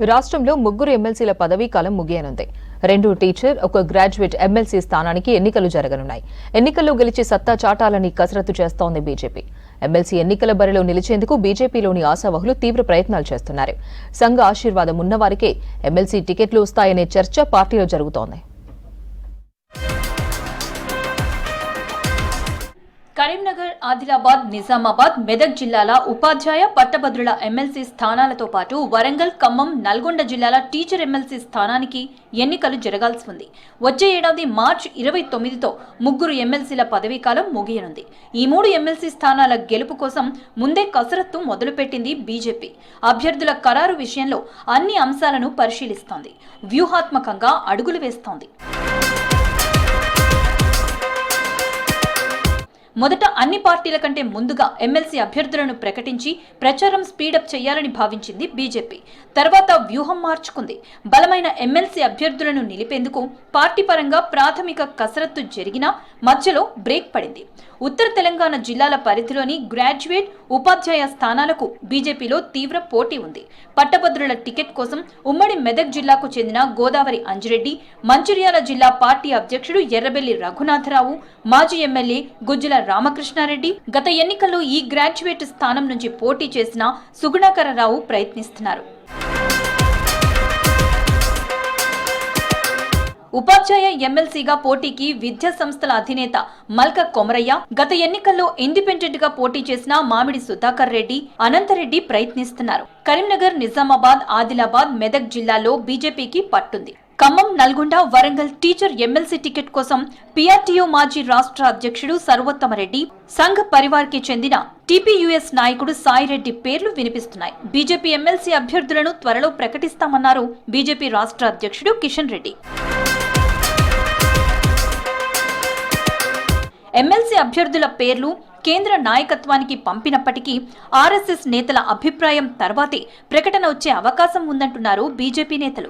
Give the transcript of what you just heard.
రాష్ట్రంలో ముగ్గురు ఎమ్మెల్సీల పదవీ కాలం ముగియనుంది. 2 టీచర్, 1 గ్రాడ్యుయేట్ ఎమ్మెల్సీ స్థానానికి ఎన్నికలు జరగనున్నాయి. ఎన్నికల్లో గెలిచి సత్తా చాటాలని కసరత్తు చేస్తోంది బీజేపీ. ఎమ్మెల్సీ ఎన్నికల బరిలో నిలిచేందుకు బీజేపీలోని ఆశావహులు తీవ్ర ప్రయత్నాలు చేస్తున్నారు. సంఘ ఆశీర్వాదం ఉన్నవారికే ఎమ్మెల్సీ టికెట్లు వస్తాయనే చర్చ పార్టీలో జరుగుతోంది. కరీంనగర్, ఆదిలాబాద్, నిజామాబాద్, మెదక్ జిల్లాల ఉపాధ్యాయ పట్టభద్రుల ఎమ్మెల్సీ స్థానాలతో పాటు వరంగల్, ఖమ్మం, నల్గొండ జిల్లాల టీచర్ ఎమ్మెల్సీ స్థానానికి ఎన్నికలు జరగాల్సి ఉంది. వచ్చే ఏడాది మార్చి 29తో ముగ్గురు ఎమ్మెల్సీల పదవీకాలం ముగియనుంది. ఈ 3 ఎమ్మెల్సీ స్థానాల గెలుపు కోసం ముందే కసరత్తు మొదలుపెట్టింది బీజేపీ. అభ్యర్థుల ఖరారు విషయంలో అన్ని అంశాలను పరిశీలిస్తోంది. వ్యూహాత్మకంగా అడుగులు వేస్తోంది. మొదట అన్ని పార్టీల కంటే ముందుగా ఎమ్మెల్సీ అభ్యర్థులను ప్రకటించి ప్రచారం స్పీడప్ చేయాలని భావించింది బీజేపీ. తర్వాత వ్యూహం మార్చుకుంది. బలమైన ఎమ్మెల్సీ అభ్యర్థులను నిలిపేందుకు పార్టీ పరంగా ప్రాథమిక కసరత్తు జరిగినా మధ్యలో బ్రేక్ పడింది. ఉత్తర తెలంగాణ జిల్లాల పరిధిలోని గ్రాడ్యుయేట్, ఉపాధ్యాయ స్థానాలకు బీజేపీలో తీవ్ర పోటీ ఉంది. పట్టభద్రుల టికెట్ కోసం ఉమ్మడి మెదక్ జిల్లాకు చెందిన గోదావరి అంజిరెడ్డి, మంచిర్యాల జిల్లా పార్టీ అధ్యక్షుడు ఎర్రబెల్లి రఘునాథరావు, మాజీ ఎమ్మెల్యే గుజ్జుల రామకృష్ణారెడ్డి, గత ఎన్నికల్లో ఈ గ్రాడ్యుయేట్ స్థానం నుంచి పోటీ చేసిన సుగుణాకరరావు ప్రయత్నిస్తున్నారు. ఉపాధ్యాయ ఎమ్మెల్సీగా పోటీకి విద్యా సంస్థల అధినేత మల్క కొమరయ్య, గత ఎన్నికల్లో ఇండిపెండెంట్ గా పోటీ చేసిన మామిడి సుధాకర్ రెడ్డి, అనంతరెడ్డి ప్రయత్నిస్తున్నారు. కరీంనగర్, నిజామాబాద్, ఆదిలాబాద్, మెదక్ జిల్లాల్లో బీజేపీకి పట్టుంది. Khammam, Nalgonda, Warangal teacher MLC ticket కోసం పీఆర్టీయూ మాజీ రాష్ట్ర అధ్యక్షుడు సర్వోత్తమరెడ్డి, సంఘ్ పరివార్ కి చెందిన టీపీయూఎస్ నాయకుడు సాయిరెడ్డి పేర్లు వినిపిస్తున్నాయి. బీజేపీ ఎమ్మెల్సీ అభ్యర్థులను త్వరలో ప్రకటిస్తామన్నారు బీజేపీ రాష్ట్ర అధ్యక్షుడు కిషన్ రెడ్డి. ఎమ్మెల్సీ అభ్యర్థుల పేర్లు కేంద్ర నాయకత్వానికి పంపినప్పటికీ ఆర్ఎస్ఎస్ నేతల అభిప్రాయం తర్వాతే ప్రకటన వచ్చే అవకాశం ఉందంటున్నారు బీజేపీ నేతలు.